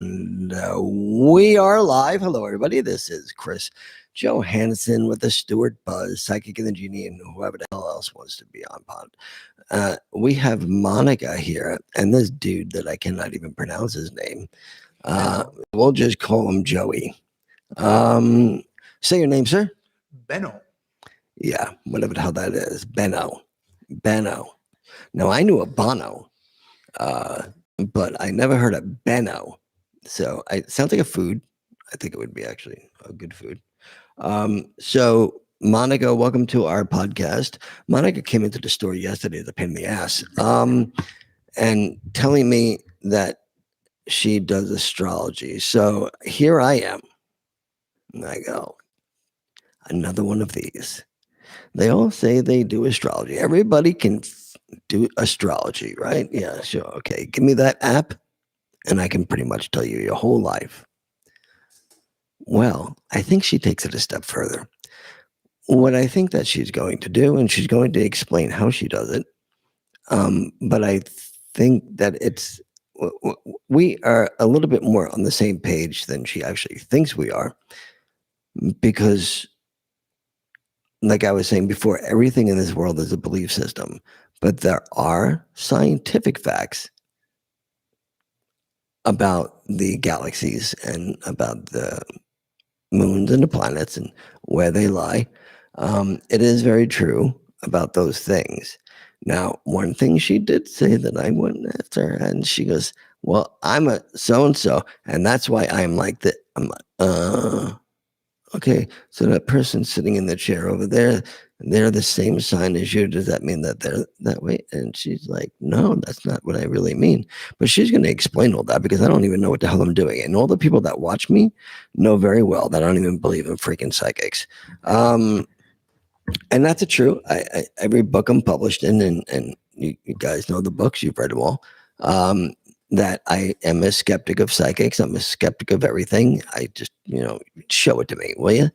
And we are live. Hello, everybody. This is Chris Johansson with the Stuart Buzz, Psychic and the Genie, and whoever the hell else wants to be on pod. We have Monika here, and this dude that I cannot even pronounce his name. We'll just call him Joey. Say your name, sir. Benno. Yeah, whatever the hell that is. Benno. Now, I knew a Bono, but I never heard of Benno. So it sounds like a food. I think it would be actually a good food. So Monika, welcome to our podcast. Monika came into the store yesterday, the pain in the ass, and telling me that she does astrology. So here I am. And I go, another one of these. They all say they do astrology. Everybody can do astrology, right? Yeah, sure. Okay, give me that app and I can pretty much tell you your whole life. Well, I think she takes it a step further. What I think that she's going to do, and she's going to explain how she does it, but I think that we are a little bit more on the same page than she actually thinks we are, because like I was saying before, everything in this world is a belief system, but there are scientific facts about the galaxies and about the moons and the planets and where they lie. It is very true about those things. Now, one thing she did say that I went after, and she goes, well, I'm a so-and-so, and that's why I'm like that. I'm like, okay, so that person sitting in the chair over there, they're the same sign as you. Does that mean that they're that way? And she's like, no, that's not what I really mean. But she's going to explain all that because I don't even know what the hell I'm doing. And all the people that watch me know very well that I don't even believe in freaking psychics. And that's true. Every book I'm published in, and you guys know the books, you've read them all. That I am a skeptic of psychics. I'm a skeptic of everything. I just, show it to me, will you?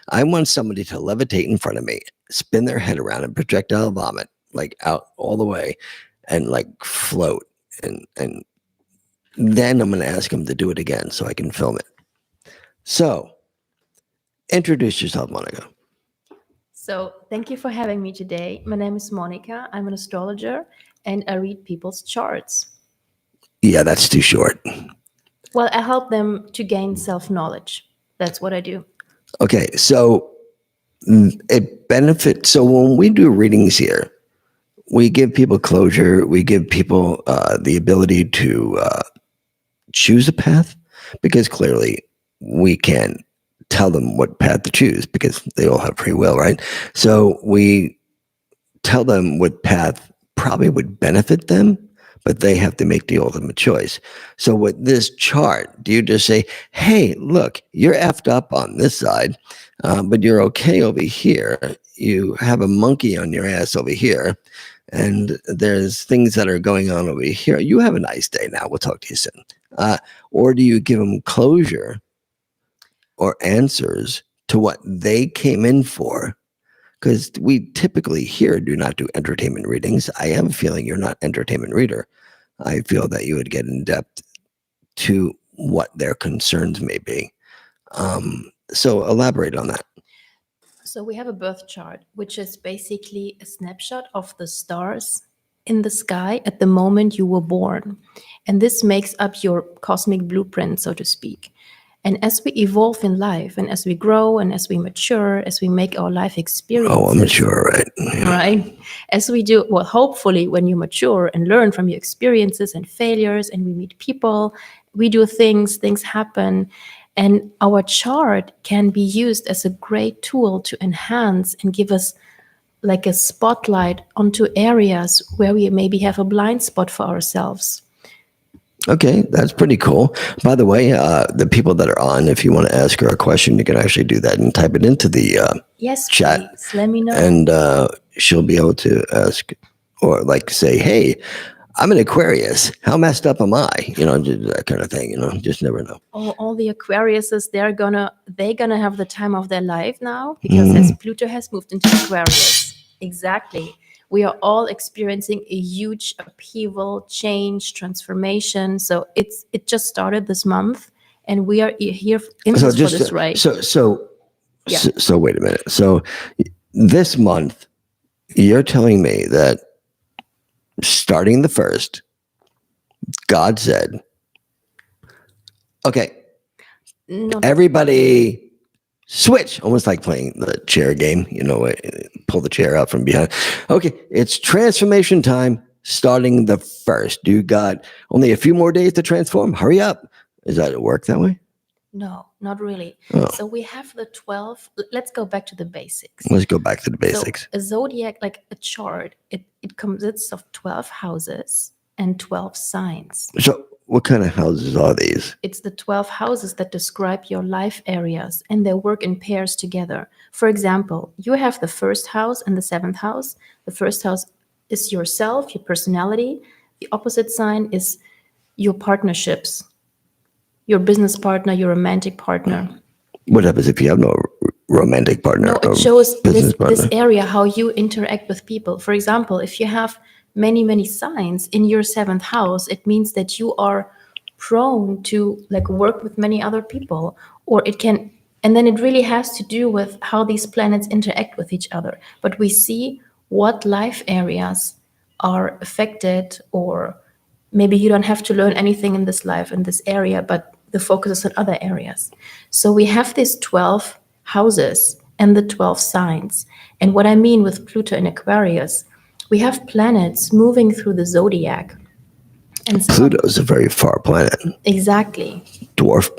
I want somebody to levitate in front of me, spin their head around and projectile vomit, like out all the way and like float. And then I'm going to ask them to do it again so I can film it. So introduce yourself, Monika. So thank you for having me today. My name is Monika. I'm an astrologer and I read people's charts. Yeah, that's too short. Well, I help them to gain self-knowledge. That's what I do. Okay, so it benefits. So when we do readings here, we give people closure. We give people the ability to choose a path, because clearly we can't tell them what path to choose because they all have free will, right? So we tell them what path probably would benefit them, but they have to make the ultimate choice. So with this chart, do you just say, hey, look, you're effed up on this side, but you're okay over here. You have a monkey on your ass over here, and there's things that are going on over here. You have a nice day now. We'll talk to you soon. Or do you give them closure or answers to what they came in for? Because we typically here do not do entertainment readings. I have a feeling you're not an entertainment reader. I feel that you would get in depth to what their concerns may be. So elaborate on that. So we have a birth chart, which is basically a snapshot of the stars in the sky at the moment you were born. And this makes up your cosmic blueprint, so to speak. And as we evolve in life, and as we grow, and as we mature, as we make our life experiences. Oh, I'm mature, right? Yeah. Right. As we do, well, hopefully when you mature and learn from your experiences and failures, and we meet people, we do things happen. And our chart can be used as a great tool to enhance and give us like a spotlight onto areas where we maybe have a blind spot for ourselves. Okay, that's pretty cool. By the way, the people that are on, if you want to ask her a question, you can actually do that and type it into the yes, chat. Please, let me know. And she'll be able to ask or like say, hey, I'm an Aquarius. How messed up am I? That kind of thing, just never know. All the Aquariuses, they're gonna have the time of their life now, because as Pluto has moved into Aquarius. Exactly. We are all experiencing a huge upheaval, change, transformation. So it just started this month, and we are here So for this, right? Yeah. So wait a minute. So this month, you're telling me that starting the 1st, God said, okay, No, everybody switch, almost like playing the chair game, pull the chair out from behind. Okay, it's transformation time starting the 1st. You got only a few more days to transform. Hurry up. Does that work that way? no, not really. Oh. So we have the 12. Let's go back to the basics. Let's go back to the basics. So a zodiac, like a chart, it consists of 12 houses and 12 signs. So what kind of houses are these? It's the 12 houses that describe your life areas, and they work in pairs together. For example, you have the 1st house and the 7th house. The 1st house is yourself, your personality. The opposite sign is your partnerships, your business partner, your romantic partner. What happens if you have no romantic partner? No, it shows this area, how you interact with people. For example, if you have many signs in your 7th house, it means that you are prone to like work with many other people, or it can, and then it really has to do with how these planets interact with each other. But we see what life areas are affected, or maybe you don't have to learn anything in this life, in this area, but the focus is on other areas. So we have these 12 houses and the 12 signs. And what I mean with Pluto in Aquarius, we have planets moving through the zodiac. And Pluto is a very far planet. Exactly. Dwarf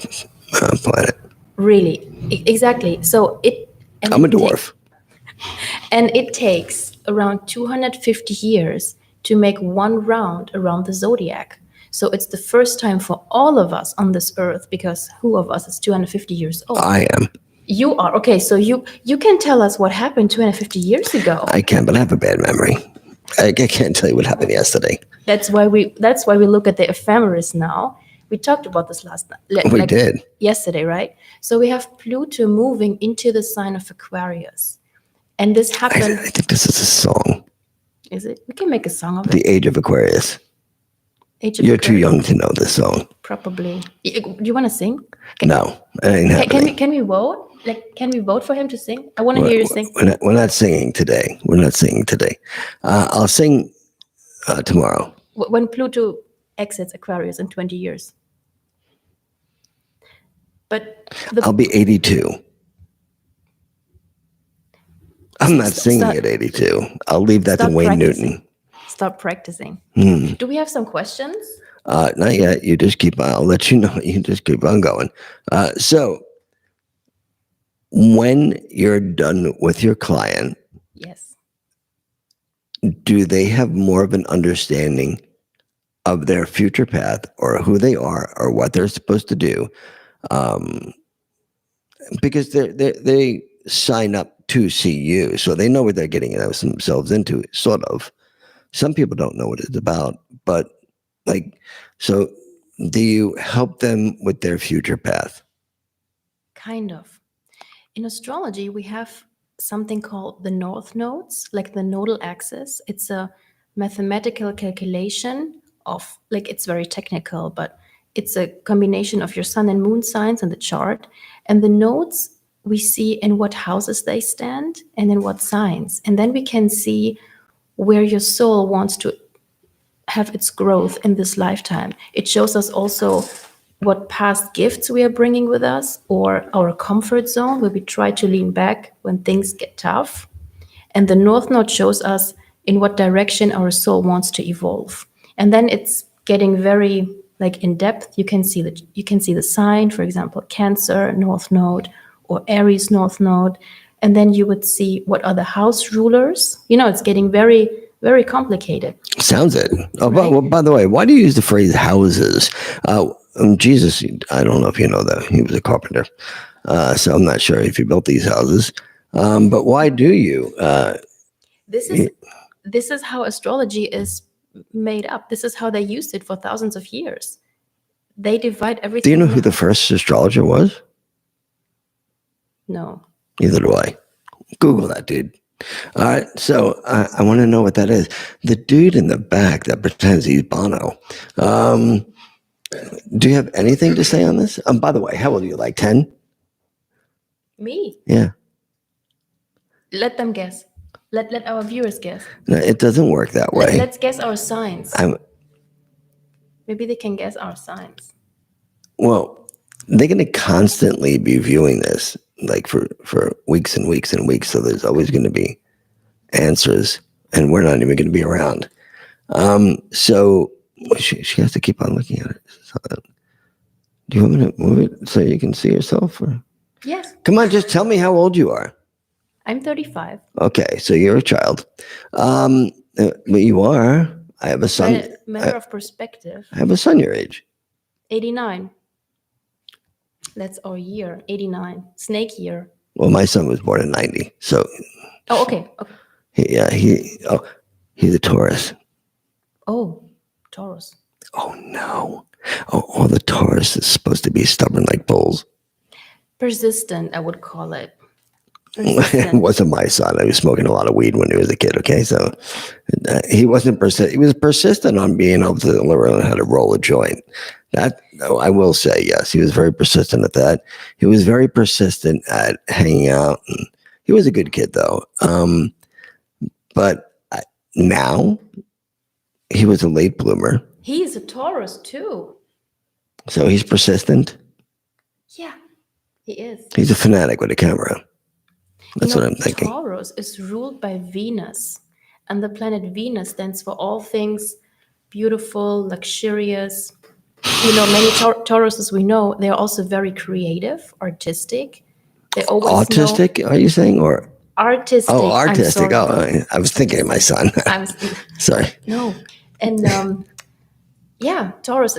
planet. Really, exactly. So I'm a dwarf. And it takes around 250 years to make one round around the zodiac. So it's the first time for all of us on this earth, because who of us is 250 years old? I am. You are. Okay, so you can tell us what happened 250 years ago. I can, but I have a bad memory. I can't tell you what happened yesterday. That's why we look at the ephemeris now. We talked about this last night. We did. Yesterday, right? So we have Pluto moving into the sign of Aquarius. And this happened. I think this is a song. Is it? We can make a song of it. The Age of Aquarius. You're too young to know this song. Probably. Do you want to sing? No, it ain't happening. Can we vote? Can we vote for him to sing? I want to hear you sing. We're not singing today. I'll sing tomorrow. When Pluto exits Aquarius in 20 years. But I'll be 82. I'm not singing at 82. I'll leave that to Wayne Newton. Stop practicing. Do we have some questions? Not yet. You just keep on. I'll let you know. You just keep on going. So when you're done with your client, yes, do they have more of an understanding of their future path, or who they are, or what they're supposed to do? Because they sign up to see you, so they know what they're getting themselves into, sort of. Some people don't know what it's about, but so do you help them with their future path? Kind of. In astrology, we have something called the north nodes, like the nodal axis. It's a mathematical calculation of, it's very technical, but it's a combination of your sun and moon signs in the chart. And the nodes we see in what houses they stand and in what signs. And then we can see where your soul wants to have its growth in this lifetime. It shows us also what past gifts we are bringing with us, or our comfort zone where we try to lean back when things get tough. And the north node shows us in what direction our soul wants to evolve. And then it's getting very in depth. You can see the sign, for example, Cancer north node or Aries north node. And then you would see what are the house rulers. It's getting very, very complicated. Sounds it. Oh, right? by the way, why do you use the phrase houses? Jesus, I don't know if you know that. He was a carpenter. So I'm not sure if he built these houses. But why do you? This is how astrology is made up. This is how they used it for thousands of years. They divide everything. Do you know who the first astrologer was? No. Neither do I. Google that, dude. All right, so I want to know what that is. The dude in the back that pretends he's Bono. Do you have anything to say on this? By the way, how old are you? Like 10? Me? Yeah. Let them guess. Let our viewers guess. No, it doesn't work that way. Let's guess our signs. Maybe they can guess our signs. Well, they're going to constantly be viewing this like for weeks and weeks and weeks. So there's always going to be answers, and we're not even going to be around. So she has to keep on looking at it. So, do you want me to move it so you can see yourself? Or? Yes. Come on, just tell me how old you are. I'm 35. Okay, so you're a child. But you are. I have a son. Matter of perspective. I have a son your age. 89. That's our year. 89. Snake year. Well, my son was born in 90. So. Oh, okay. He's a Taurus. Oh, Taurus. Oh no. Oh, the Taurus is supposed to be stubborn like bulls. Persistent, I would call it. It wasn't my son. I was smoking a lot of weed when he was a kid. Okay, so he wasn't persistent. He was persistent on being able to learn how to roll a joint. That I will say, yes, he was very persistent at that. He was very persistent at hanging out. And he was a good kid, though. But now he was a late bloomer. He's a Taurus too. So he's persistent. Yeah, he is. He's a fanatic with a camera. That's what I'm thinking. Taurus is ruled by Venus, and the planet Venus stands for all things beautiful, luxurious. Many Tauruses we know, they're also very creative, artistic. They always autistic, are you saying, or artistic? Oh, artistic. I was thinking of my son. Sorry. No, and yeah, Taurus.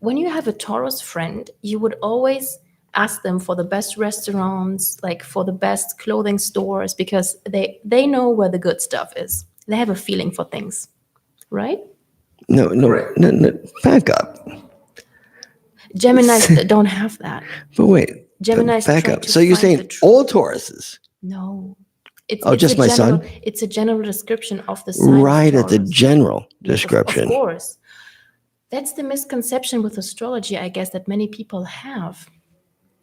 When you have a Taurus friend, you would always ask them for the best restaurants, like for the best clothing stores, because they know where the good stuff is. They have a feeling for things, right? No, back up. Geminis don't have that. But wait, Geminis back up. So you're saying all Tauruses? No. It's just my son? It's a general description of the sign. Right, it's a general description. Of course. That's the misconception with astrology, I guess, that many people have.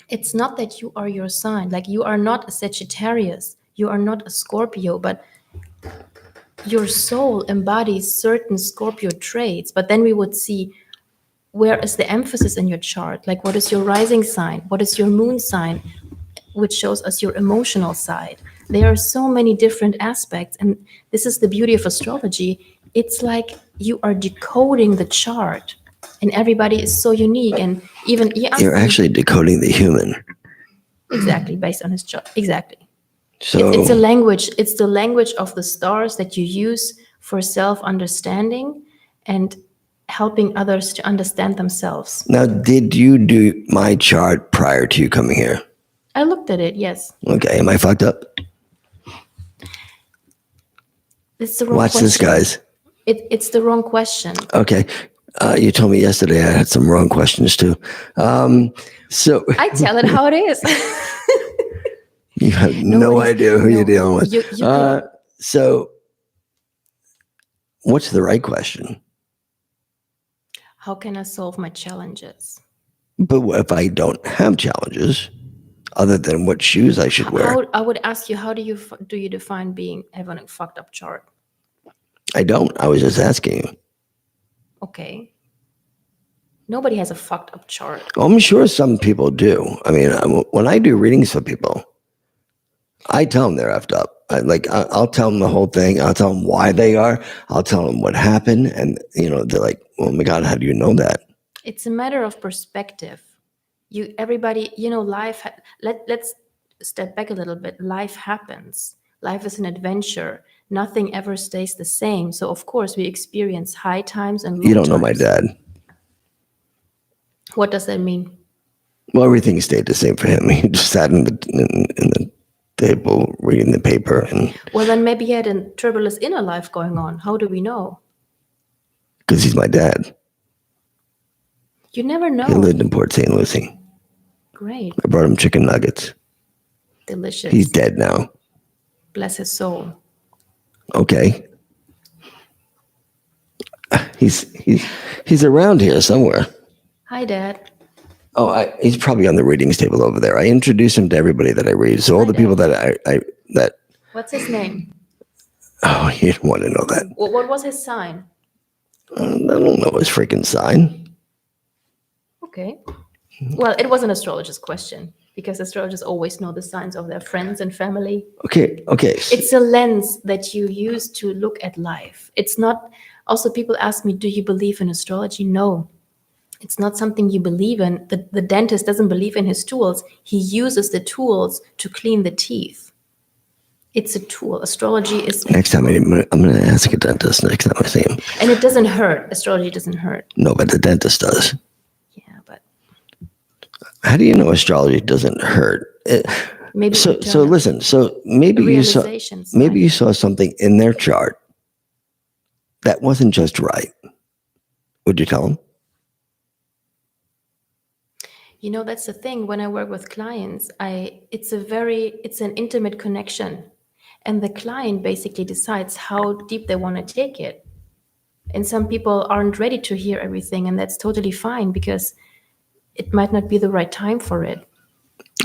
It's not that you are your sign. Like, you are not a Sagittarius. You are not a Scorpio, but your soul embodies certain Scorpio traits. But then we would see, where is the emphasis in your chart? Like, what is your rising sign? What is your moon sign? Which shows us your emotional side. There are so many different aspects. And this is the beauty of astrology. It's like you are decoding the chart. And everybody is so unique, and even you're actually decoding the human. Exactly, based on his chart. Exactly. So it's a language. It's the language of the stars that you use for self-understanding and helping others to understand themselves. Now, did you do my chart prior to you coming here? I looked at it. Yes. Okay. Am I fucked up? It's the wrong Watch question. this, guys. It's the wrong question. Okay. You told me yesterday I had some wrong questions too. So I tell it how it is. You have no idea who you're dealing with. So what's the right question? How can I solve my challenges? But what if I don't have challenges other than what shoes I should wear? I would ask you, how do you define having a fucked up chart? I don't. I was just asking you. Okay. Nobody has a fucked up chart. I'm sure some people do. I mean, when I do readings for people, I tell them they're effed up. I'll tell them the whole thing. I'll tell them why they are. I'll tell them what happened. And, they're like, oh my God, how do you know that? It's a matter of perspective. Everybody, life, let's step back a little bit. Life happens. Life is an adventure. Nothing ever stays the same. So, of course, we experience high times and low times. You don't know my dad. What does that mean? Well, everything stayed the same for him. He just sat in the table reading the paper. Well, then maybe he had a turbulent inner life going on. How do we know? Because he's my dad. You never know. He lived in Port St. Lucie. Great. I brought him chicken nuggets. Delicious. He's dead now. Bless his soul. Okay. He's around here somewhere. Hi, Dad. Oh, he's probably on the readings table over there. I introduce him to everybody that I read. So all the people that that. What's his name? Oh, you don't want to know that. What was his sign? I don't know his freaking sign. Okay. Well, it was an astrologer's question because astrologers always know the signs of their friends and family. Okay. It's a lens that you use to look at life. It's not. Also, people ask me, do you believe in astrology? No. It's not something you believe in. The dentist doesn't believe in his tools. He uses the tools to clean the teeth. It's a tool. Astrology is... Next time I'm going to ask a dentist next time I see him. And it doesn't hurt. Astrology doesn't hurt. No, but the dentist does. Yeah, but... How do you know astrology doesn't hurt? Maybe so listen. So maybe you saw something in their chart that wasn't just right. Would you tell them? You know, that's the thing. When I work with clients, it's an intimate connection. And the client basically decides how deep they want to take it. And some people aren't ready to hear everything, and that's totally fine because it might not be the right time for it.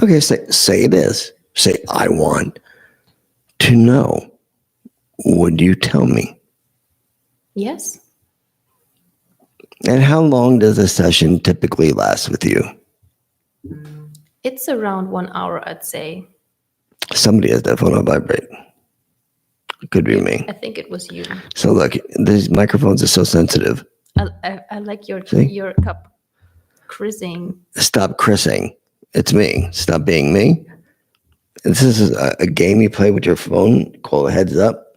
Okay, say it is. Say, I want to know. Would you tell me? Yes. And how long does a session typically last with you? It's around 1 hour, I'd say. Somebody has that phone on vibrate. It could be me. I think it was you. So look, these microphones are so sensitive. I like your cup crizzing. Stop crissing. It's me. Stop being me. This is a game you play with your phone called Heads Up.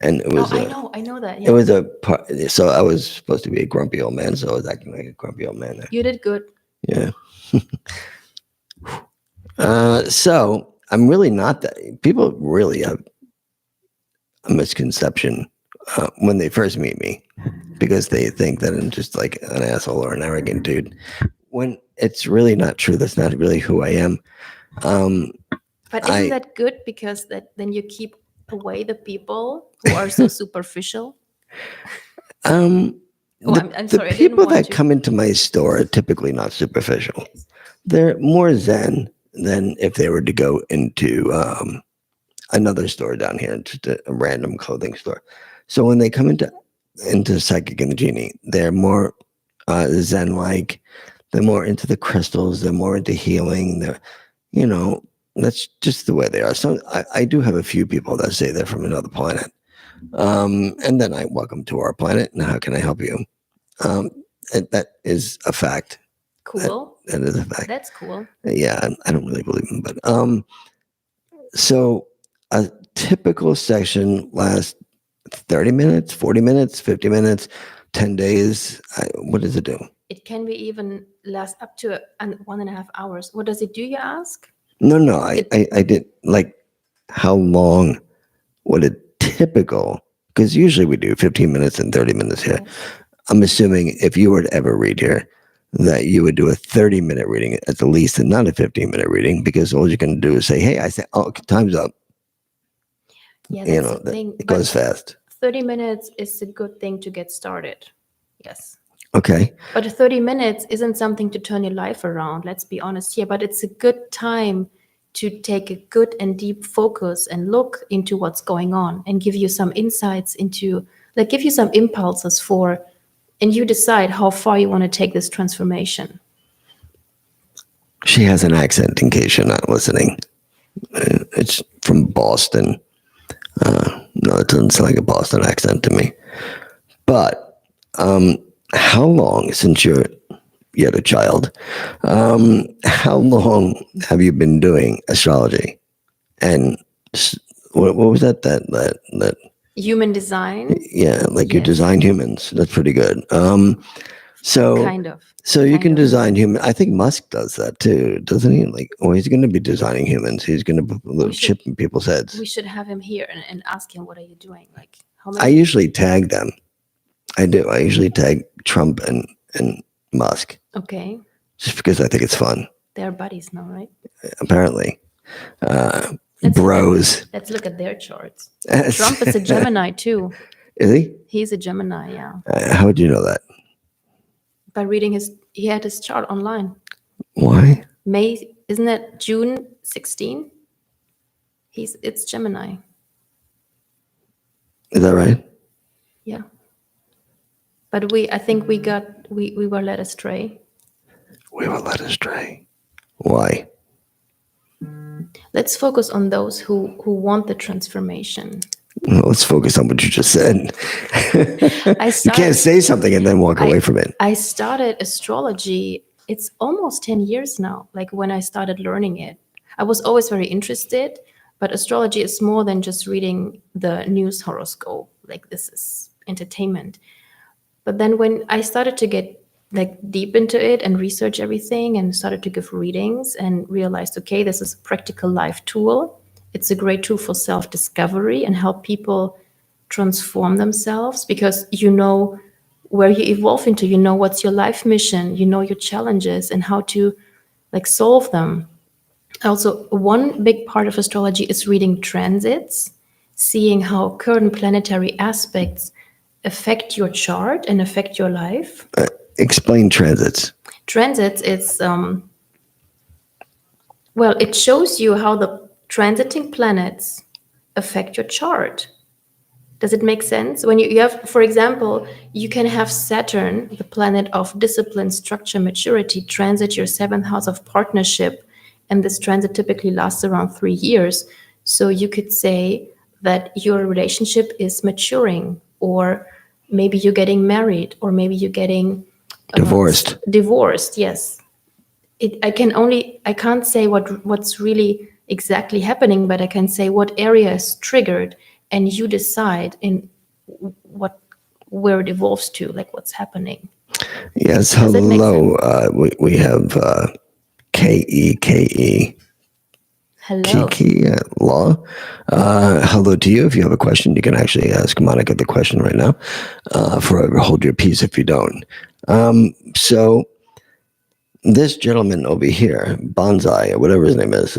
And it was. I know that. Yeah. It was a part. So I was supposed to be a grumpy old man, so I was acting like a grumpy old man there. You did good. Yeah. So I'm really not that. People really have a misconception when they first meet me because they think that I'm just like an asshole or an arrogant dude. When it's really not true. That's not really who I am. But isn't that good because then you keep away the people who are so superficial? I'm sorry. The people that come into my store are typically not superficial. Yes. They're more zen than if they were to go into another store down here, just a random clothing store. So when they come into Psychic and the Genie, they're more zen-like. They're more into the crystals. They're more into healing. They're, that's just the way they are. So I do have a few people that say they're from another planet. And then I welcome to our planet. And how can I help you? That is a fact. Cool. That is a fact. That's cool. Yeah, I don't really believe them, but so a typical session lasts 30 minutes, 40 minutes, 50 minutes, 10 days. What does it do? It can be even last up to 1.5 hours. What does it do, you ask? No, I did like how long would a typical, because usually we do 15 minutes and 30 minutes here. Yes. I'm assuming if you were to ever read here, that you would do a 30-minute reading at the least and not a 15-minute reading, because all you're going to do is say, hey, I say, oh, time's up. Yeah, that's the thing. It goes fast. 30 minutes is a good thing to get started. Yes. Okay. But 30 minutes isn't something to turn your life around. Let's be honest here. But it's a good time to take a good and deep focus and look into what's going on and give you some insights into, give you some impulses and you decide how far you want to take this transformation. She has an accent, in case you're not listening. It's from Boston. No, it doesn't sound like a Boston accent to me. But how long, since you're yet a child, how long have you been doing astrology? And what was that human design? Yeah, you design humans. That's pretty good. So kind of. So you can design human. I think Musk does that too, doesn't he? He's going to be designing humans. He's going to put a little chip in people's heads. We should have him here and ask him, what are you doing? How many? I usually tag them. I do. I usually tag Trump and Musk. Okay. Just because I think it's fun. They're buddies now, right? Apparently. Bros. Let's look at their charts. Trump is a Gemini too. Is he? He's a Gemini, yeah. How would you know that? By reading he had his chart online. Why? May, isn't it June 16? It's Gemini. Is that right? Yeah. But I think we were led astray. We were led astray. Why? Let's focus on those who want the transformation. Well, let's focus on what you just said. You can't say something and then walk away from it. I started astrology, it's almost 10 years now, like when I started learning it. I was always very interested, but astrology is more than just reading the news horoscope. Like, this is entertainment. But then when I started to get like deep into it and research everything and started to give readings and realized, okay, this is a practical life tool. It's a great tool for self-discovery and help people transform themselves, because you know where you evolve into, you know what's your life mission, you know your challenges and how to like solve them. Also, one big part of astrology is reading transits, seeing how current planetary aspects affect your chart and affect your life. Explain transits. Transits, it's well, it shows you how the transiting planets affect your chart. Does it make sense? When you have, for example, you can have Saturn, the planet of discipline, structure, maturity, transit your 7th house of partnership, and this transit typically lasts around 3 years. So you could say that your relationship is maturing, or maybe you're getting married, or maybe you're getting Divorced. Divorced, yes. I can't say what's really exactly happening, but I can say what area is triggered, and you decide in where it evolves to, like what's happening. Yes, hello. We have K-E. Hello. Kiki Law. Hello to you. If you have a question, you can actually ask Monika the question right now. Forever hold your peace if you don't. So this gentleman over here, Bonsai, or whatever his name is,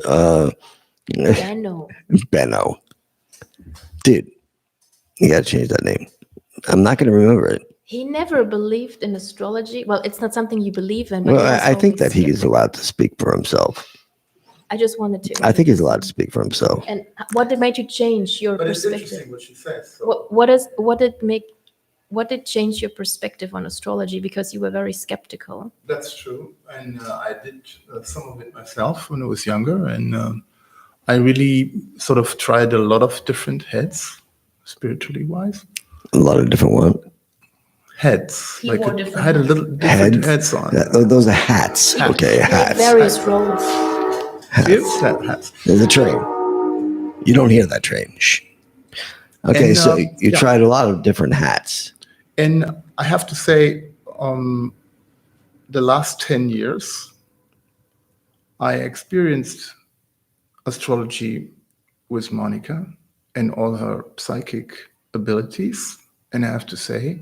Benno. Dude, you got to change that name. I'm not going to remember it. He never believed in astrology. Well, it's not something you believe in. But well, I think that he is allowed to speak for himself. I just wanted to. I think he's allowed to speak for himself. And what made you change your perspective? It's interesting what she says. So. What did change your perspective on astrology? Because you were very skeptical. That's true, and I did some of it myself when I was younger, and I really sort of tried a lot of different heads, spiritually wise. A lot of different what? Heads. I had a little different heads on. Those are hats. Okay, hats. Various roles. Hats. There's a train. You don't hear that train. Shh. Okay, and, so you tried a lot of different hats. And I have to say, the last 10 years, I experienced astrology with Monika and all her psychic abilities. And I have to say,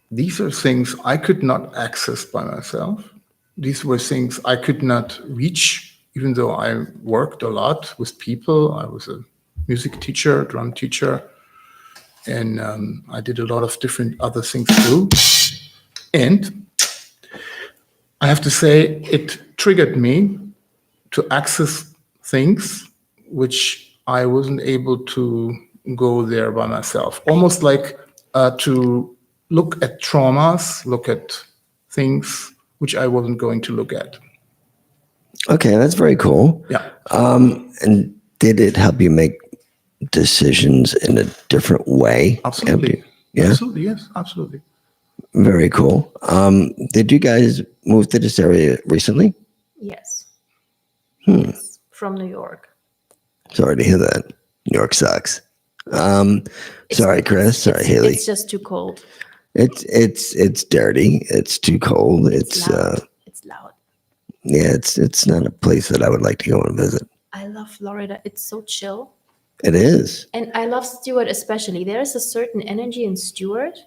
these are things I could not access by myself. These were things I could not reach, even though I worked a lot with people. I was a music teacher, drum teacher, and I did a lot of different other things too. And I have to say, it triggered me to access things which I wasn't able to go there by myself. Almost like to look at traumas, look at things which I wasn't going to look at. Okay, that's very cool. Yeah. And did it help you make decisions in a different way? Absolutely. Yeah. Absolutely. Yes. Absolutely. Very cool. Did you guys move to this area recently? Yes. Yes. From New York. Sorry to hear that. New York sucks. Sorry, Chris. Sorry, Haley. It's just too cold. It's dirty. It's too cold. It's loud. It's loud. Yeah, it's not a place that I would like to go and visit. I love Florida. It's so chill. It is. And I love Stewart especially. There is a certain energy in Stewart.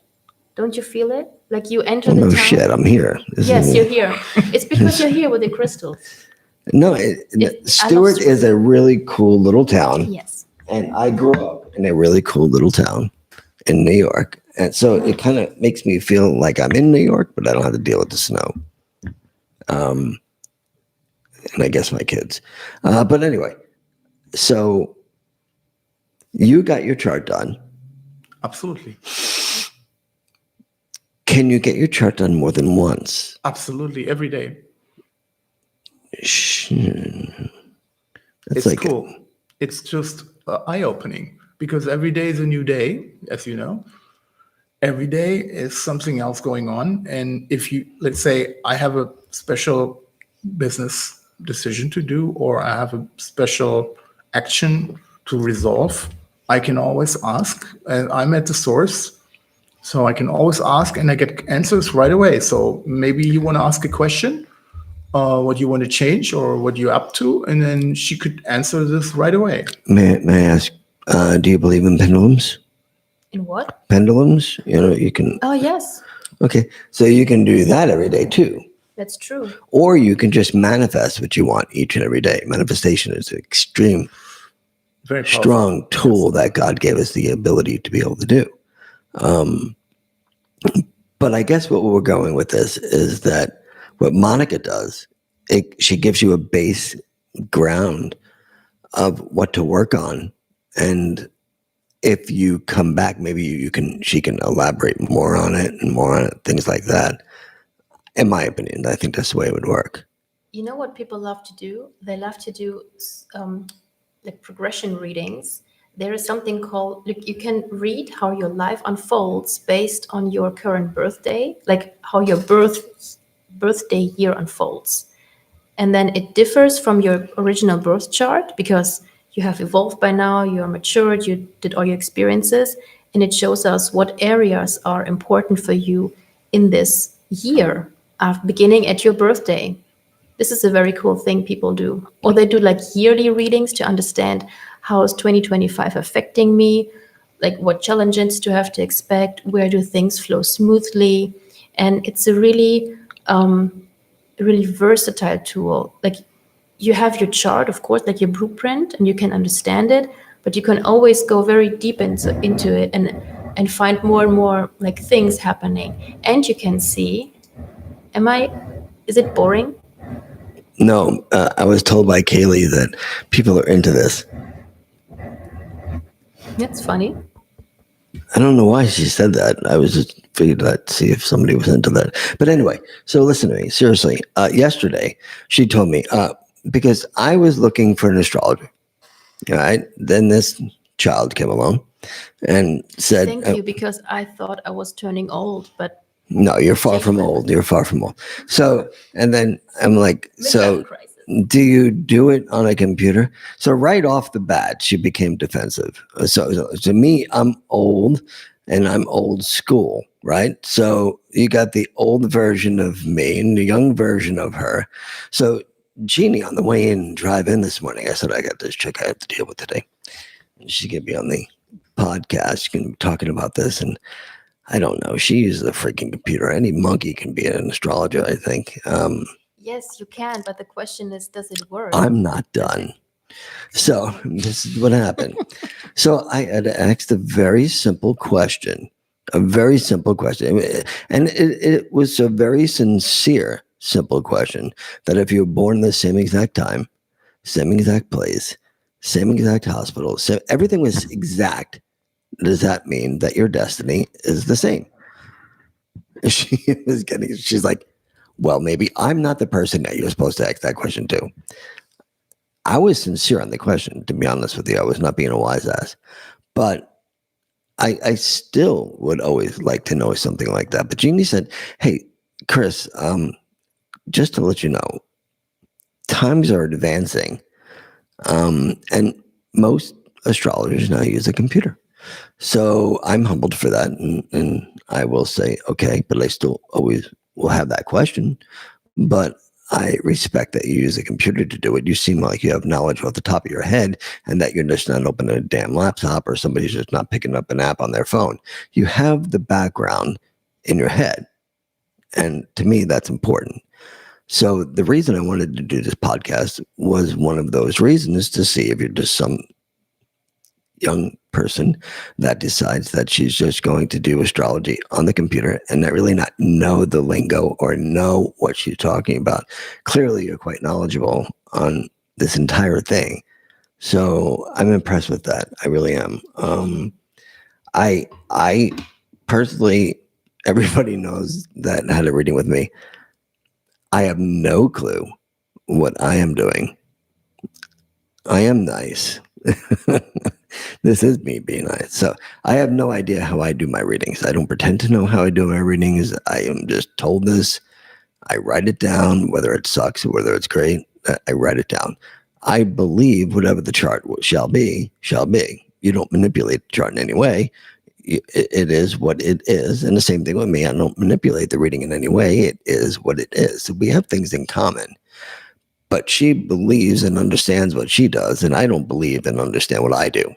Don't you feel it? Like you enter the town. No shit, I'm here. Yes, you're here. It's because you're here with the crystals. No, I Stewart love is a really cool little town. Yes. And I grew up in a really cool little town in New York. And so it kind of makes me feel like I'm in New York, but I don't have to deal with the snow. And I guess my kids. But anyway, so you got your chart done. Absolutely. Can you get your chart done more than once? Absolutely. Every day. That's It's like cool. It's just eye-opening because every day is a new day, as you know. Every day is something else going on. And if you, let's say, I have a special business decision to do, or I have a special action to resolve, I can always ask. And I'm at the source, so I can always ask and I get answers right away. So maybe you want to ask a question, what you want to change or what you're up to, and then she could answer this right away. May I ask, do you believe in pendulums? In what? Pendulums? You can. Oh, yes. Okay, so you can do that every day too. That's true. Or you can just manifest what you want each and every day. Manifestation is an extreme, Very powerful. strong tool that God gave us the ability to be able to do. But I guess what we're going with this is that what Monika does, she gives you a base ground of what to work on. And if you come back, maybe she can elaborate more on it and more on it, things like that. In my opinion, I think that's the way it would work. You know what people love to do? They love to do like progression readings. There is something called, you can read how your life unfolds based on your current birthday, like how your birthday year unfolds. And then it differs from your original birth chart because you have evolved by now, you are matured, you did all your experiences, and it shows us what areas are important for you in this year, beginning at your birthday. This is a very cool thing people do. Or they do like yearly readings to understand how is 2025 affecting me, like what challenges do I have to expect, where do things flow smoothly. And it's a really, really versatile tool. Like you have your chart, of course, like your blueprint, and you can understand it, but you can always go very deep into it and find more and more like things happening. And you can see, is it boring? No, I was told by Kaylee that people are into this. That's funny. I don't know why she said that. I was just figured I'd see if somebody was into that. But anyway, so listen to me. Seriously, yesterday she told me, because I was looking for an astrologer. All right. Then this child came along and said, Thank you, because I thought I was turning old, but no, you're far from old. You're far from old. So, and then I'm like, so crisis. do you do it on a computer? So right off the bat, she became defensive. So to me, I'm old and I'm old school, right? So you got the old version of me and the young version of her. So Jeannie, on the way in, drive in this morning, I said, I got this chick I have to deal with today. And she could be on the podcast. She can be talking about this. And I don't know. She uses a freaking computer. Any monkey can be an astrologer, I think. Yes, you can, but the question is, does it work? I'm not done. So this is what happened. So I had asked a very simple question, and it was a very sincere, simple question that if you were born the same exact time, same exact place, same exact hospital, so everything was exact, does that mean that your destiny is the same? She's like, well, maybe I'm not the person that you're supposed to ask that question to. I was sincere on the question, to be honest with you. I was not being a wise ass. But I still would always like to know something like that. But Jeannie said, hey, Chris, just to let you know, times are advancing. And most astrologers now use a computer. So I'm humbled for that. And I will say, okay, but I still always will have that question. But I respect that you use a computer to do it. You seem like you have knowledge off the top of your head and that you're just not opening a damn laptop or somebody's just not picking up an app on their phone. You have the background in your head. And to me, that's important. So the reason I wanted to do this podcast was one of those reasons, to see if you're just some young person that decides that she's just going to do astrology on the computer and not really not know the lingo or know what she's talking about. Clearly, you're quite knowledgeable on this entire thing. So I'm impressed with that. I really am. I personally, everybody knows that had a reading with me. I have no clue what I am doing. I am nice. This is me being nice. So I have no idea how I do my readings. I don't pretend to know how I do my readings. I am just told this. I write it down, whether it sucks or whether it's great. I write it down. I believe whatever the chart shall be, shall be. You don't manipulate the chart in any way. It is what it is. And the same thing with me. I don't manipulate the reading in any way. It is what it is. So we have things in common. But she believes and understands what she does, and I don't believe and understand what I do.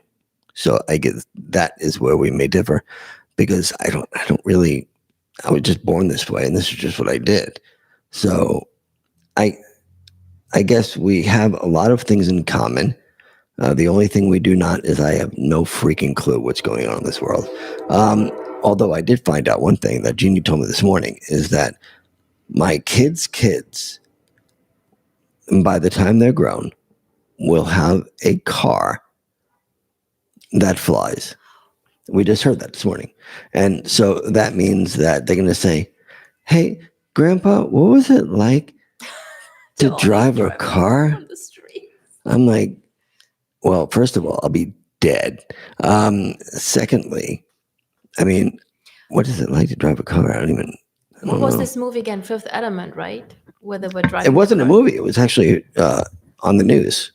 So I guess that is where we may differ, because I was just born this way, and this is just what I did. So I guess we have a lot of things in common. The only thing we do not is I have no freaking clue what's going on in this world. Although I did find out one thing that Jeannie told me this morning, is that my kids' kids, by the time they're grown, will have a car that flies. We just heard that this morning. And so that means that they're going to say, hey, Grandpa, what was it like to drive a car? On the street. I'm like, well, first of all, I'll be dead. Secondly, I mean, what is it like to drive a car? I don't What was know. this movie again? Fifth Element, right? Where they were driving. It wasn't the a car. movie. It was actually on the news.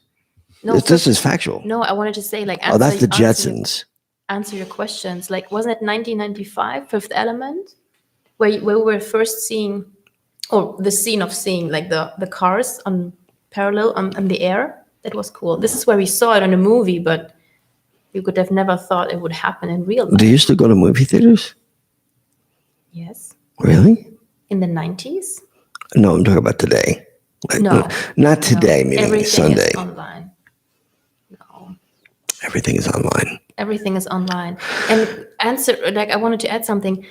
No, This is factual. No, I wanted to say, like, Oh, that's the answer Jetsons. answer your questions. Like, wasn't it 1995, Fifth Element, where we were first seeing, or the scene of seeing, like, the cars on parallel on the air? That was cool. This is where we saw it in a movie, but you could have never thought it would happen in real life. Do you still go to movie theaters? Yes. Really? In the 90s? No, I'm talking about today. Like, No. not today, No. meaning Everything Sunday. is online. No. Everything is online. Everything is online. And I wanted to add something.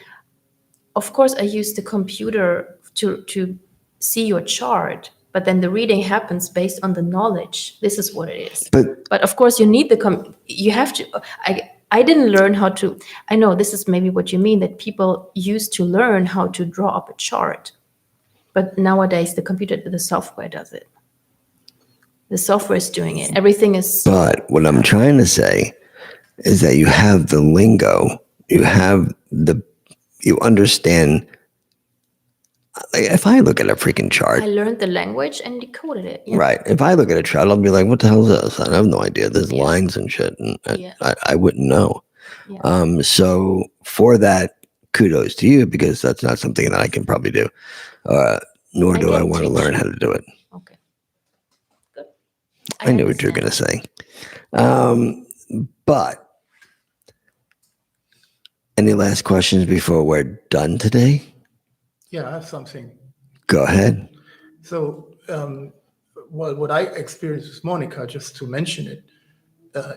Of course, I use the computer to see your chart, but then the reading happens based on the knowledge. This is what it is. But of course, you need you have to. I didn't learn how to. I know this is maybe what you mean, that people used to learn how to draw up a chart, but nowadays the software does it. The software is doing it. Everything is. But what I'm trying to say is that you have the lingo, you understand. Like, if I look at a freaking chart, I learned the language and decoded it. Yeah. right? If I look at a chart, I'll be like, "What the hell is this?" I have no idea. There's Yeah. lines and shit, and Yeah. I wouldn't know. Yeah. So for that, kudos to you, because that's not something that I can probably do, nor I do I can want to teach learn you. how to do it. Okay. Good. I knew what you were going to understand. say. But any last questions before we're done today? Yeah, I have something. Go ahead. So, what I experienced with Monika, just to mention it,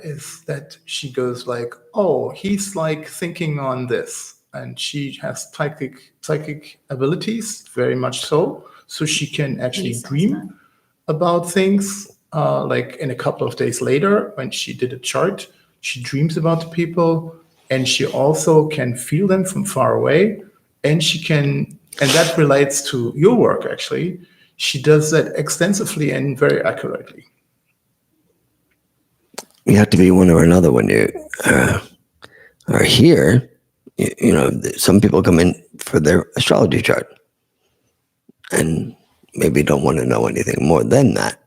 is that she goes like, "Oh, he's like thinking on this," and she has psychic abilities, very much so. So she can actually He says dream that. about things. Like in a couple of days later, when she did a chart, she dreams about the people, and she also can feel them from far away, and she can. And that relates to your work, actually. She does that extensively and very accurately. You have to be one or another when you are here. Some people come in for their astrology chart and maybe don't want to know anything more than that.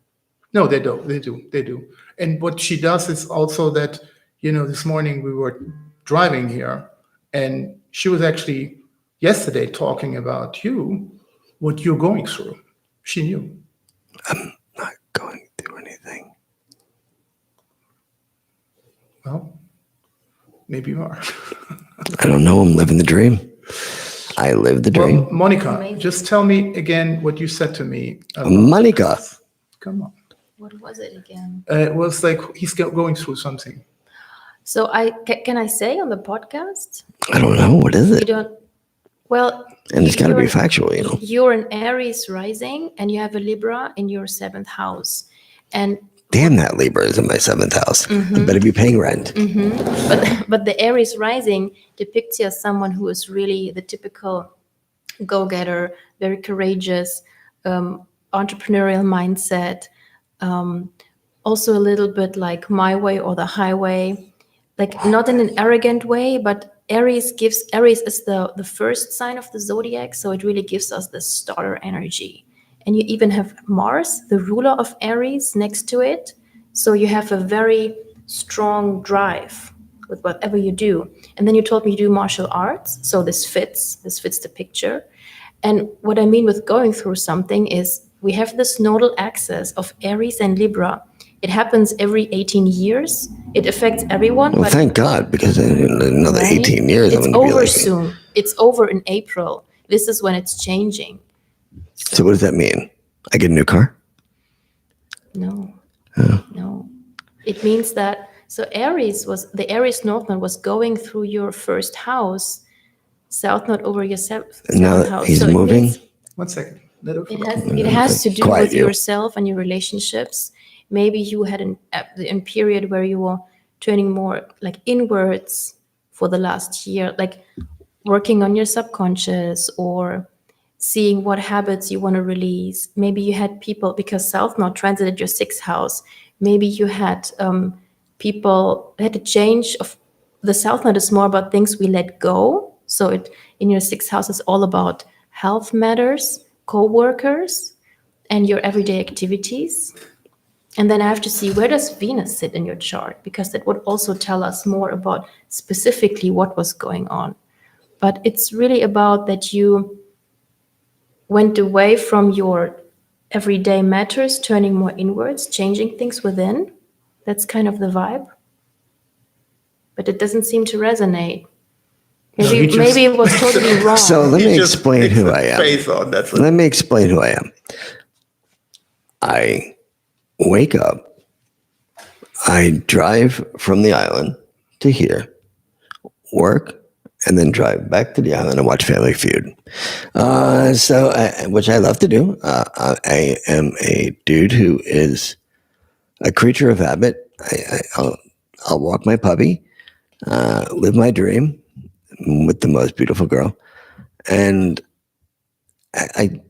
No, they don't. They do. And what she does is also that, this morning we were driving here, and she was actually yesterday talking about you, what you're going through. She knew. I'm not going through anything. Well, maybe you are. I don't know. I'm living the dream. I live the Well, dream. Monika, Amazing. just tell me again what you said to me. about Monika. this. Come on. What was it again? It was like he's going through something. So can I say on the podcast? I don't know. What is You it? don't. Well, And it's got to be you're- factual, you know. You're an Aries rising, and you have a Libra in your 7th house, and Damn, that Libra is in my 7th house. Mm-hmm. I better be paying rent. but the Aries rising depicts you as someone who is really the typical go-getter, very courageous, entrepreneurial mindset, also a little bit like my way or the highway, like not in an arrogant way, but Aries is the first sign of the zodiac, so it really gives us the starter energy. And you even have Mars, the ruler of Aries, next to it. So you have a very strong drive with whatever you do. And then you told me you do martial arts, so this fits the picture. And what I mean with going through something is we have this nodal axis of Aries and Libra. It happens every 18 years. It affects everyone. Well, thank God, because in another Right? 18 years, It's I'm going to be over like, soon. It's over in April. This is when it's changing. so what does that mean? I get a new car? No. No. It means that the Aries North Node was going through your 1st house, South Node over your 7th Now house. he's So it moving. means- 1 second. Let her It has to do Quiet with you. yourself and your relationships. Maybe you had a period where you were turning more like inwards for the last year, like working on your subconscious or seeing what habits you want to release. Maybe you had people, because South Node transited your 6th house. Maybe you had people had a change of the South Node is more about things we let go. So it in your 6th house is all about health matters, co-workers, and your everyday activities. And then I have to see, where does Venus sit in your chart? Because that would also tell us more about specifically what was going on. But it's really about that you went away from your everyday matters, turning more inwards, changing things within. That's kind of the vibe. But it doesn't seem to resonate. Maybe it was totally wrong. So let me just explain makes who a I am. face on, that's it. Let me explain who I am. I wake up, I drive from the island to here, work, and then drive back to the island and watch Family Feud. Which I love to do. I am a dude who is a creature of habit. I'll walk my puppy, live my dream with the most beautiful girl, and I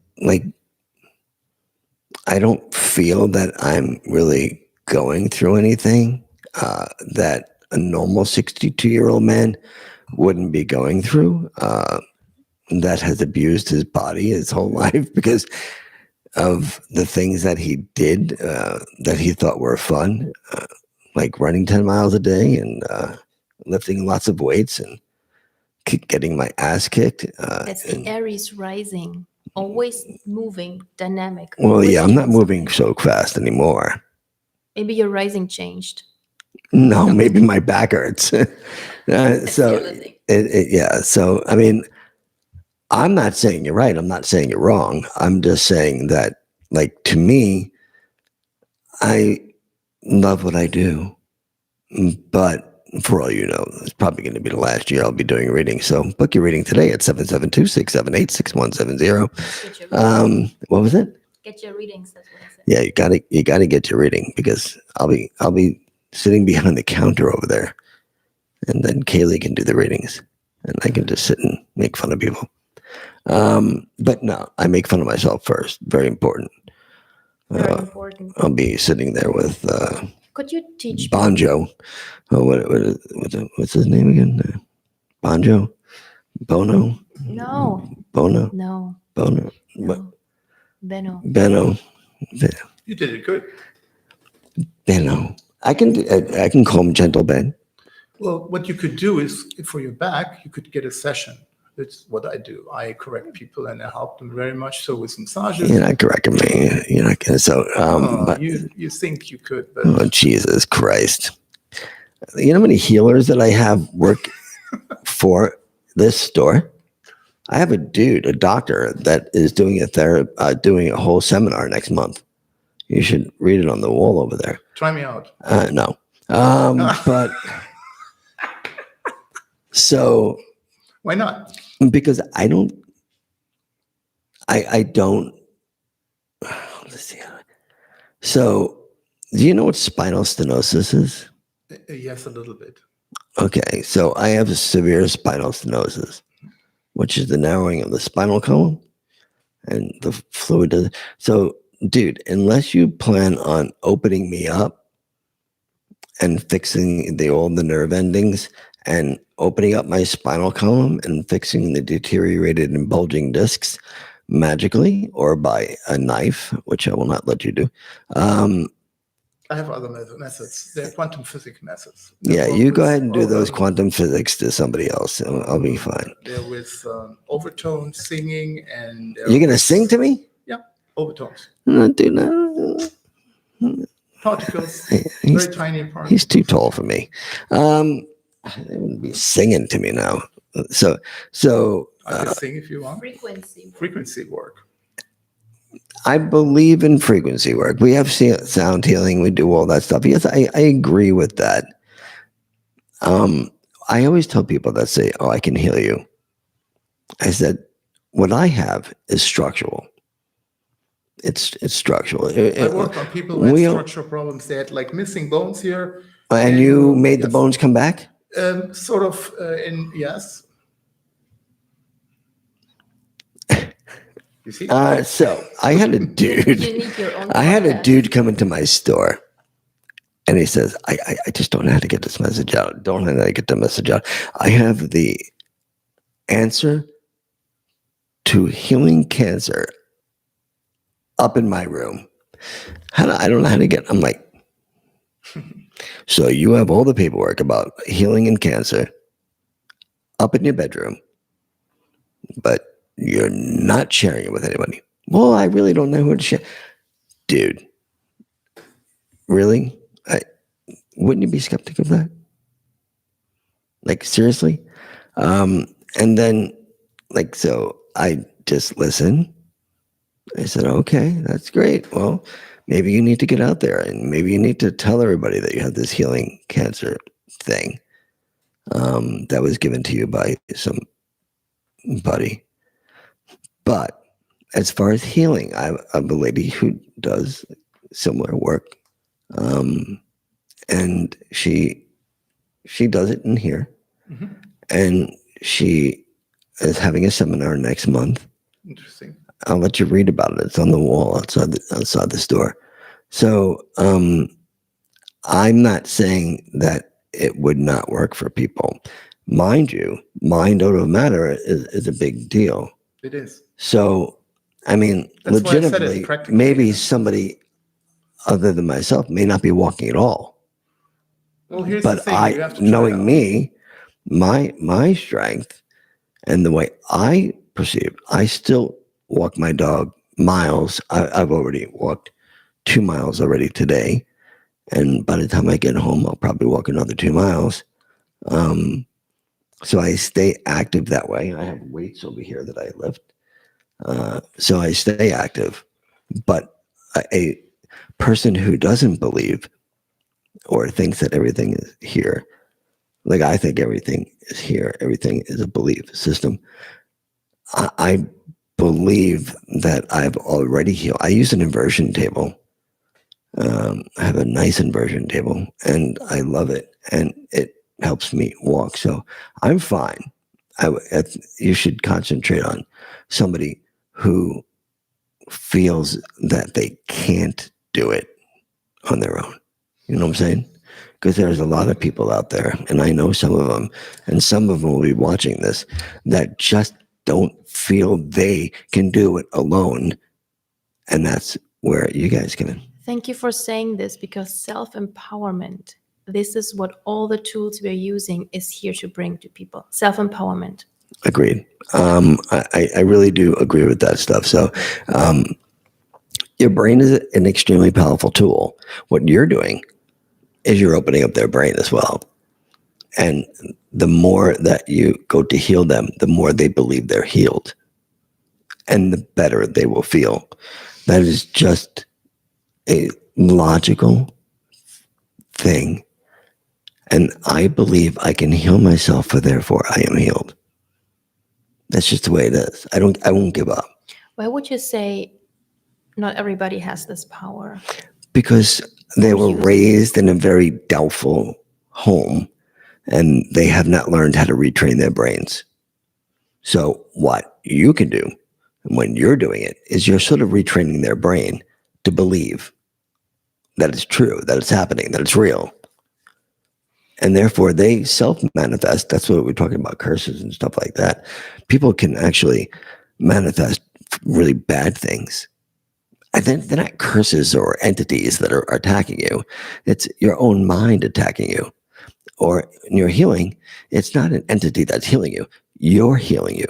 don't feel that I'm really going through anything that a normal 62-year-old man wouldn't be going through, that has abused his body his whole life because of the things that he did that he thought were fun, like running 10 miles a day and lifting lots of weights and getting my ass kicked. That's the Aries rising, always moving, dynamic. Well, always yeah, I'm not doing moving something. so fast anymore. Maybe your rising changed. No, maybe my back hurts. So the other thing. yeah. So I mean, I'm not saying you're right. I'm not saying you're wrong. I'm just saying that, like, to me, I love what I do, but for all you know, it's probably going to be the last year I'll be doing readings. So book your reading today at 772-678-6170. Get your readings. What was it? Get your readings. That's what I said. Yeah, you gotta get your reading because I'll be sitting behind the counter over there, and then Kaylee can do the readings, and I can just sit and make fun of people. But no, I make fun of myself first. Very important. Very important. I'll be sitting there with Could you teach me? Bonjo. Oh, what's his name again? Bonjo? Bono? No, Bono? no, Bono? What? no. Benno. Benno? You did it good. Benno. I can call him Gentle Ben. Well, what you could do is, for your back, you could get a session. That's what I do. I correct people and I help them very much. So with massages. You're not correcting me. You're not gonna. So, but You think you could, but oh Jesus Christ! You know how many healers that I have work for this store? I have a doctor that is doing doing a whole seminar next month. You should read it on the wall over there. Try me out. No. But so Why not? because I don't, let's see. So do you know what spinal stenosis is? Yes, a little bit. Okay. So I have severe spinal stenosis, which is the narrowing of the spinal column and the fluid does. So dude, unless you plan on opening me up and fixing all the nerve endings and opening up my spinal column and fixing the deteriorated and bulging discs magically or by a knife, which I will not let you do. I have other methods. They're quantum physics methods. Yeah, you go ahead and do those quantum physics to somebody else. I'll be fine. They're with overtones, singing, and... You're going to sing to me? Yeah, overtones. No, dude, no. Particles, He's, very tiny particles. he's too tall for me. They wouldn't be singing to me now. So I can sing if you want. Frequency. Frequency work. I believe in frequency work. We have sound healing. We do all that stuff. Yes, I agree with that. I always tell people that say, "Oh, I can heal you." I said, "What I have is structural. It's structural." I work on people who had structural problems. They had like missing bones here. And you made the bones come back? Sort of. Yes. You see? So I had a dude. You need your own I had a podcast. dude come into my store, and he says, "I just don't know how to get this message out. Don't know how to get the message out. I have the answer to healing cancer up in my room. I don't know how to get." I'm like, so you have all the paperwork about healing and cancer up in your bedroom, but you're not sharing it with anybody. Well, I really don't know who to share. Dude, really? Wouldn't you be skeptic of that? Like, seriously? And then, like, so I just listened. I said, okay, that's great. Well, maybe you need to get out there and maybe you need to tell everybody that you have this healing cancer thing that was given to you by somebody. But as far as healing, I have a lady who does similar work. And she does it in here. Mm-hmm. And she is having a seminar next month. Interesting. I'll let you read about it. It's on the wall outside the store. So I'm not saying that it would not work for people. Mind you, mind over matter is a big deal. It is. So, I mean, That's why I said it legitimately, practically. maybe somebody other than myself may not be walking at all. Well, here's the But thing. You have to try it knowing out. me, my strength and the way I perceive, I still walk my dog miles. I've already walked 2 miles already today. And by the time I get home, I'll probably walk another 2 miles. So I stay active that way. I have weights over here that I lift. So I stay active. But a person who doesn't believe or thinks that everything is here, like I think everything is here, everything is a belief system. I believe that I've already healed. I use an inversion table. I have a nice inversion table and I love it. And it helps me walk. So I'm fine. You should concentrate on somebody who feels that they can't do it on their own. You know what I'm saying? Because there's a lot of people out there, and I know some of them, and some of them will be watching this, that just don't feel they can do it alone. And that's where you guys come in. Thank you for saying this, because self-empowerment, this is what all the tools we're using is here to bring to people. Self-empowerment. Agreed. I really do agree with that stuff. So your brain is an extremely powerful tool. What you're doing is you're opening up their brain as well. And the more that you go to heal them, the more they believe they're healed. And the better they will feel. That is just a logical thing. And I believe I can heal myself, for therefore I am healed. That's just the way it is. I won't give up. Why would you say not everybody has this power? Because they were Use it. raised in a very doubtful home, and they have not learned how to retrain their brains. So what you can do when you're doing it is you're sort of retraining their brain to believe that it's true, that it's happening, that it's real. And therefore they self-manifest. That's what we're talking about, curses and stuff like that. People can actually manifest really bad things. And then they're not curses or entities that are attacking you. It's your own mind attacking you. Or in your healing, it's not an entity that's healing you. You're healing you.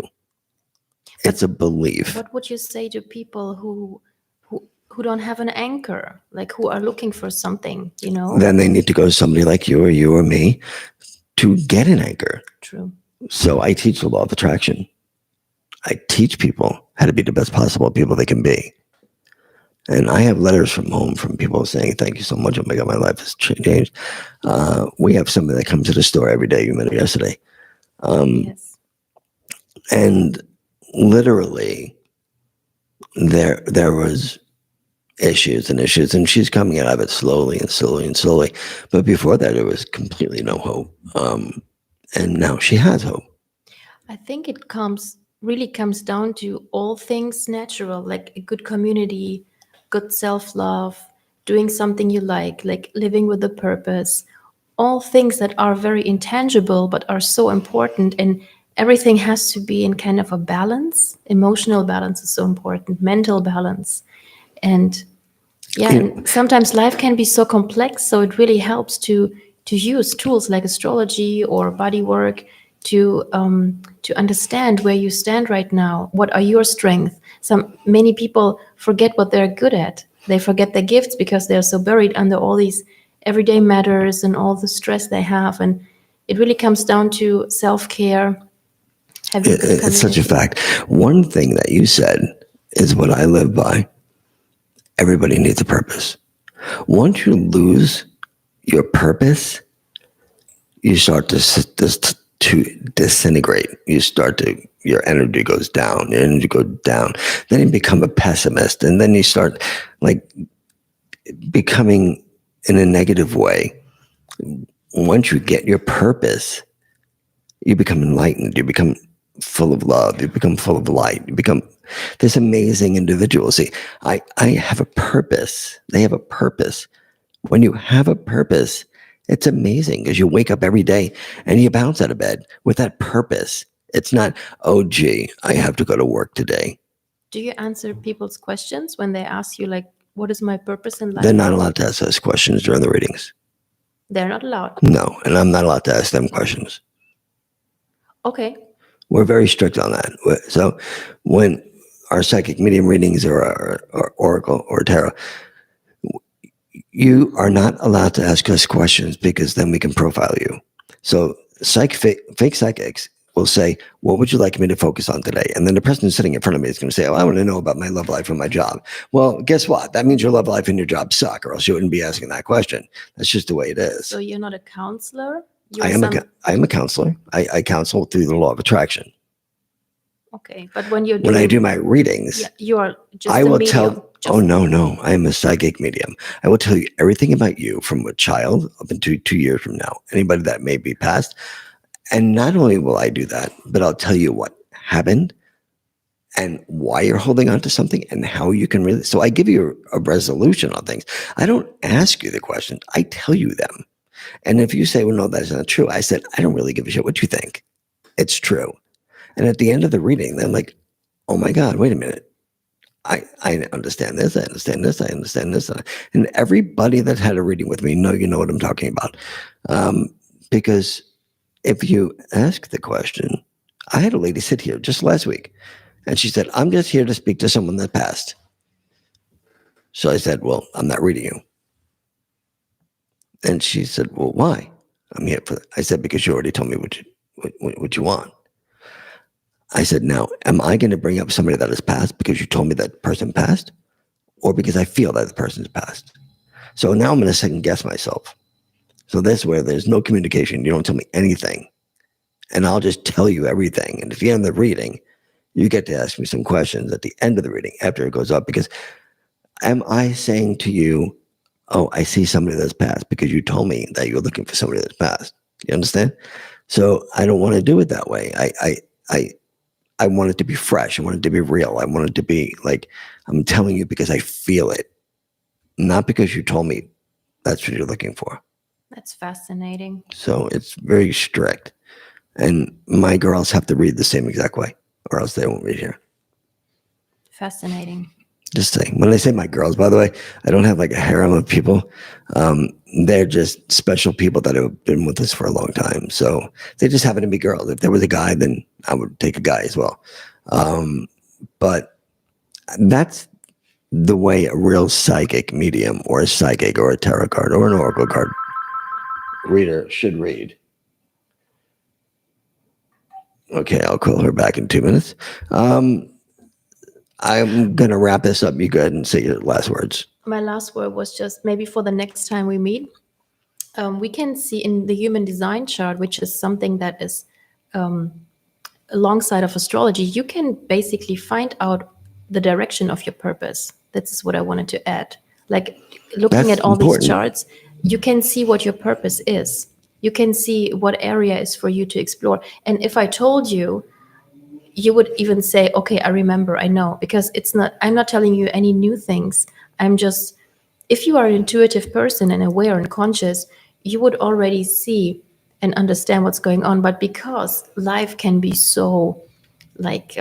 It's a belief. What would you say to people who don't have an anchor, like who are looking for something, Then they need to go to somebody like you or me to get an anchor. True. So I teach the law of attraction. I teach people how to be the best possible people they can be. And I have letters from home from people saying, thank you so much. Oh my God, my life has changed. We have somebody that comes to the store every day. You met her yesterday. Yes. And literally there was issues, and she's coming out of it slowly and slowly and slowly. But before that, there was completely no hope. And now she has hope. I think it really comes down to all things natural, like a good community, good self-love, doing something you like living with a purpose, all things that are very intangible but are so important. And everything has to be in kind of a balance. Emotional balance is so important, mental balance. And and sometimes life can be so complex, so it really helps to use tools like astrology or body work to understand where you stand right now. What are your strengths? Many people forget what they're good at. They forget their gifts because they're so buried under all these everyday matters and all the stress they have. And it really comes down to self-care. It's such a fact. One thing that you said is what I live by. Everybody needs a purpose. Once you lose your purpose, you start to disintegrate. Your energy goes down. Your energy goes down. Then you become a pessimist, and then you start becoming in a negative way. Once you get your purpose, you become enlightened. You become full of love. You become full of light. You become this amazing individual. See, I have a purpose. They have a purpose. When you have a purpose, it's amazing because you wake up every day and you bounce out of bed with that purpose. It's not, oh, gee, I have to go to work today. Do you answer people's questions when they ask you, like, what is my purpose in life? They're not allowed to ask us questions during the readings. They're not allowed? No, and I'm not allowed to ask them questions. Okay. We're very strict on that. So when our psychic medium readings or our oracle or tarot, you are not allowed to ask us questions because then we can profile you. So fake psychics will say, what would you like me to focus on today? And then the person sitting in front of me is going to say, oh, I want to know about my love life and my job. Well, guess what? That means your love life and your job suck, or else you wouldn't be asking that question. That's just the way it is. So you're not a counselor? I am a counselor. I counsel through the law of attraction. Okay, but when I do my readings, you are just I will medium. Oh, no. I am a psychic medium. I will tell you everything about you from a child up into 2 years from now. Anybody that may be past. And not only will I do that, but I'll tell you what happened and why you're holding on to something and how you can really. So I give you a resolution on things. I don't ask you the questions. I tell you them. And if you say, well, no, that's not true. I said, I don't really give a shit what you think. It's true. And at the end of the reading, they're like, oh my God, wait a minute. I understand this. I understand this. I understand this. And everybody that had a reading with me, you know what I'm talking about. Because if you ask the question, I had a lady sit here just last week and she said, I'm just here to speak to someone that passed. So I said, well, I'm not reading you. And she said, well, why? I'm here for. I said, because you already told me what you want. I said, now, am I going to bring up somebody that has passed because you told me that person passed, or because I feel that the person's passed? So now I'm going to second guess myself. So this way, there's no communication. You don't tell me anything, and I'll just tell you everything. And if you end the reading, you get to ask me some questions at the end of the reading after it goes up. Because am I saying to you, oh, I see somebody that's passed because you told me that you're looking for somebody that's passed? You understand? So I don't want to do it that way. I want it to be fresh. I want it to be real. I want it to be like, I'm telling you because I feel it, not because you told me that's what you're looking for. That's fascinating. So it's very strict. And my girls have to read the same exact way, or else they won't read here. Fascinating. Just saying. When I say my girls, by the way, I don't have like a harem of people. They're just special people that have been with us for a long time. So they just happen to be girls. If there was a guy, then I would take a guy as well. But that's the way a real psychic medium or a psychic or a tarot card or an oracle card reader should read. Okay, I'll call her back in 2 minutes. I'm going to wrap this up. You go ahead and say your last words. My last word was just maybe for the next time we meet, we can see in the human design chart, which is something that is alongside of astrology, you can basically find out the direction of your purpose. This is what I wanted to add. Like looking That's at all important. these charts, you can see what your purpose is. You can see what area is for you to explore. And if I told you, you would even say, okay, I remember, I know, because I'm not telling you any new things. I'm just, if you are an intuitive person and aware and conscious, you would already see and understand what's going on. But because life can be so like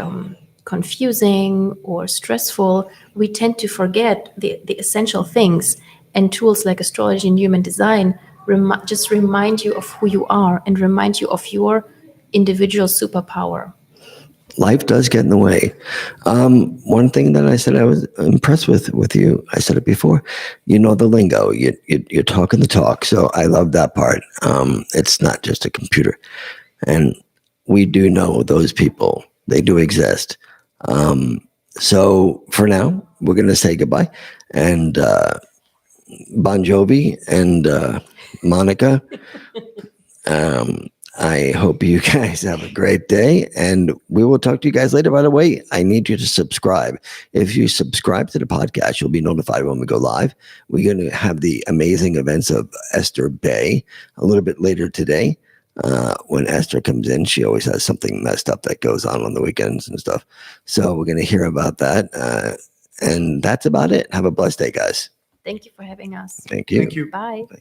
confusing or stressful, we tend to forget the essential things. And tools like astrology and human design just remind you of who you are and remind you of your individual superpower. Life does get in the way. One thing that I said I was impressed with you, I said it before, you know the lingo, you're talking the talk. So I love that part. It's not just a computer. And we do know those people. They do exist. So for now, we're going to say goodbye. And Bon Jovi and Monika, I hope you guys have a great day, and we will talk to you guys later. By the way, I need you to subscribe. If you subscribe to the podcast, you'll be notified when we go live. We're going to have the amazing events of Esther Bay a little bit later today. When Esther comes in, she always has something messed up that goes on the weekends and stuff. So we're going to hear about that. And that's about it. Have a blessed day, guys. Thank you for having us. Thank you. Thank you. Bye. Bye.